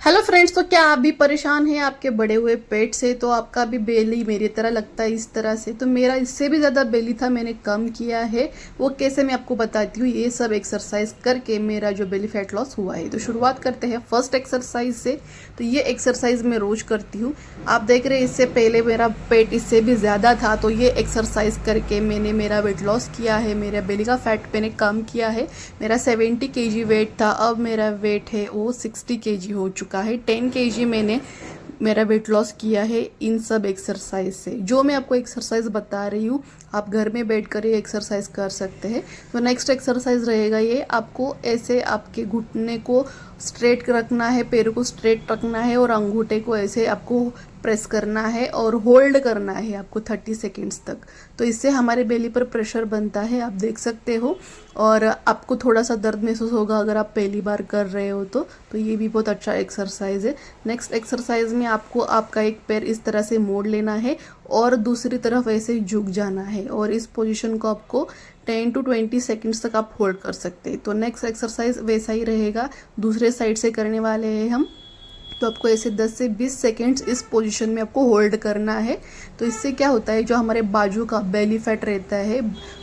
Hello friends, तो क्या आप भी परेशान हैं आपके बड़े हुए पेट से? तो आपका भी बेली मेरी तरह लगता है इस तरह से, तो मेरा इससे भी ज़्यादा बेली था, मैंने कम किया है। वो कैसे मैं आपको बताती हूँ। ये सब एक्सरसाइज करके मेरा जो बेली फैट लॉस हुआ है। तो शुरुआत करते हैं फर्स्ट एक्सरसाइज से। तो ये एक्सरसाइज मैं रोज़ करती हूँ। आप देख रहे हैं इससे पहले मेरा पेट इससे भी ज़्यादा था, तो ये एक्सरसाइज करके मैंने मेरा वेट लॉस किया है। मेरा बेली का फैट मैंने कम किया है। मेरा 70 kg वेट था, अब मेरा वेट है वो 60 kg हो चुका है। 10 kg मैंने मेरा वेट लॉस किया है इन सब एक्सरसाइज से। जो मैं आपको एक्सरसाइज बता रही हूँ, आप घर में बैठ कर ये एक्सरसाइज कर सकते हैं। तो नेक्स्ट एक्सरसाइज रहेगा ये, आपको ऐसे आपके घुटने को स्ट्रेट रखना है, पैरों को स्ट्रेट रखना है और अंगूठे को ऐसे आपको प्रेस करना है और होल्ड करना है आपको 30 सेकेंड्स तक। तो इससे हमारे बेली पर प्रेशर बनता है, आप देख सकते हो। और आपको थोड़ा सा दर्द महसूस होगा अगर आप पहली बार कर रहे हो तो ये भी बहुत अच्छा एक्सरसाइज है। नेक्स्ट एक्सरसाइज में आपको आपका एक पैर इस तरह से मोड़ लेना है और दूसरी तरफ ऐसे झुक जाना है, और इस पोजीशन को आपको 10 to 20 सेकेंड्स तक आप होल्ड कर सकते हैं। तो नेक्स्ट एक्सरसाइज वैसा ही रहेगा, दूसरे साइड से करने वाले हैं हम। तो आपको ऐसे 10 से 20 सेकेंड्स इस पोजीशन में आपको होल्ड करना है। तो इससे क्या होता है, जो हमारे बाजू का बेली फैट रहता है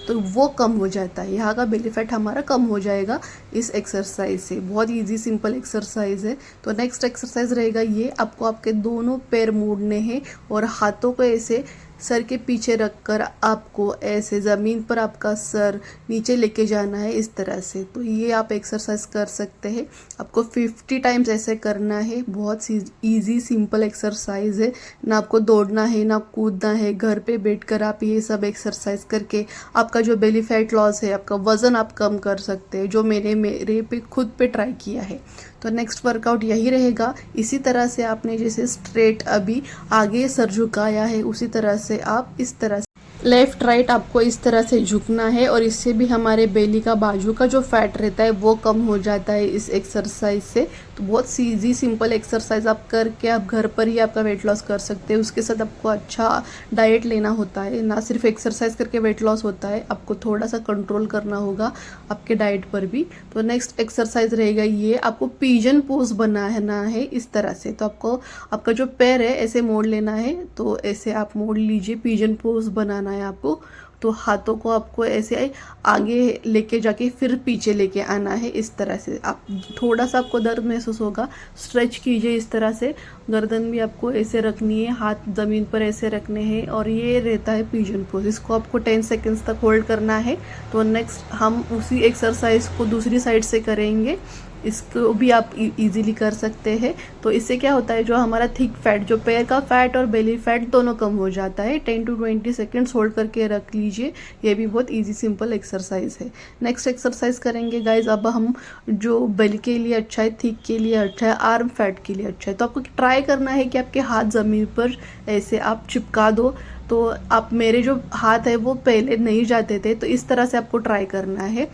तो वो कम हो जाता है। यहाँ का बेली फैट हमारा कम हो जाएगा इस एक्सरसाइज से। बहुत इजी सिंपल एक्सरसाइज है। तो नेक्स्ट एक्सरसाइज रहेगा ये, आपको आपके दोनों पैर मोड़ने हैं और हाथों को ऐसे सर के पीछे रखकर आपको ऐसे ज़मीन पर आपका सर नीचे लेके जाना है इस तरह से। तो ये आप एक्सरसाइज कर सकते हैं। आपको 50 टाइम्स ऐसे करना है। बहुत इजी सिंपल एक्सरसाइज है, ना आपको दौड़ना है ना कूदना है। घर पे बैठकर आप ये सब एक्सरसाइज करके आपका जो बेली फैट लॉस है, आपका वज़न आप कम कर सकते हैं, जो मैंने मेरे पे खुद पे ट्राई किया है। तो नेक्स्ट वर्कआउट यही रहेगा। इसी तरह से आपने जैसे स्ट्रेट अभी आगे सर झुकाया है, उसी तरह से आप इस तरह से लेफ्ट राइट आपको इस तरह से झुकना है, और इससे भी हमारे बेली का बाजू का जो फैट रहता है वो कम हो जाता है इस एक्सरसाइज से। तो बहुत इजी सिंपल एक्सरसाइज आप करके आप घर पर ही आपका वेट लॉस कर सकते हैं। उसके साथ आपको अच्छा डाइट लेना होता है, ना सिर्फ एक्सरसाइज करके वेट लॉस होता है, आपको थोड़ा सा कंट्रोल करना होगा आपके डाइट पर भी। तो नेक्स्ट एक्सरसाइज रहेगा ये, आपको पिजन पोज बनाना है इस तरह से। तो आपको आपका जो पैर है ऐसे मोड़ लेना है, तो ऐसे आप मोड़ लीजिए, पिजन पोज बनाना है आपको। तो हाथों को आपको ऐसे आगे लेके जाके फिर पीछे लेके आना है इस तरह से। आप थोड़ा सा आपको दर्द महसूस होगा, स्ट्रेच कीजिए इस तरह से। गर्दन भी आपको ऐसे रखनी है, हाथ ज़मीन पर ऐसे रखने हैं, और ये रहता है पिजन पोज। इसको आपको 10 सेकेंड्स तक होल्ड करना है। तो नेक्स्ट हम उसी एक्सरसाइज को दूसरी साइड से करेंगे। इसको भी आप इजीली कर सकते हैं। तो इससे क्या होता है, जो हमारा थिक फैट, जो पैर का फैट और बेली फैट दोनों कम हो जाता है। 10 to 20 सेकेंड्स होल्ड करके रख लीजिए। ये भी बहुत इजी सिंपल एक्सरसाइज है। नेक्स्ट एक्सरसाइज करेंगे गाइज। अब हम जो बेली के लिए अच्छा है, थिक के लिए अच्छा है, आर्म फैट के लिए अच्छा है। तो आपको ट्राई करना है कि आपके हाथ ज़मीन पर ऐसे आप चिपका दो। तो आप मेरे जो हाथ है वो पहले नहीं जाते थे, तो इस तरह से आपको ट्राई करना है।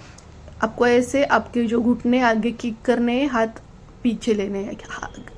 आपको ऐसे आपके जो घुटने आगे किक करने हैं, हाथ पीछे लेने हैं,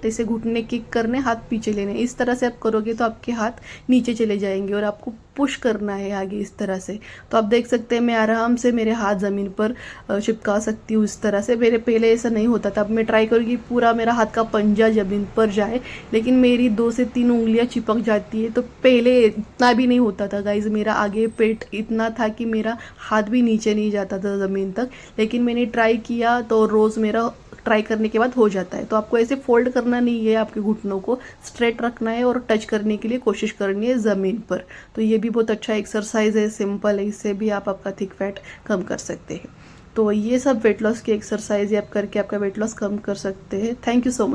ऐसे घुटने किक करने, हाथ पीछे लेने। इस तरह से आप करोगे तो आपके हाथ नीचे चले जाएंगे और आपको पुश करना है आगे इस तरह से। तो आप देख सकते हैं मैं आराम से मेरे हाथ ज़मीन पर चिपका सकती हूँ इस तरह से। मेरे पहले ऐसा नहीं होता था। अब मैं ट्राई करूँगी पूरा मेरा हाथ का पंजा ज़मीन पर जाए, लेकिन मेरी 2 से 3 उंगलियाँ चिपक जाती है। तो पहले इतना भी नहीं होता था गाइज, मेरा आगे पेट इतना था कि मेरा हाथ भी नीचे नहीं जाता था ज़मीन तक। लेकिन मैंने ट्राई किया तो रोज़ मेरा ट्राई करने के बाद हो जाता है। तो आपको ऐसे फोल्ड करना नहीं है, आपके घुटनों को स्ट्रेट रखना है और टच करने के लिए कोशिश करनी है ज़मीन पर। तो ये भी बहुत अच्छा एक्सरसाइज है, सिंपल है, इससे भी आप आपका थिक फैट कम कर सकते हैं। तो ये सब वेट लॉस की एक्सरसाइज आप करके आपका वेट लॉस कम कर सकते हैं। Thank you so much.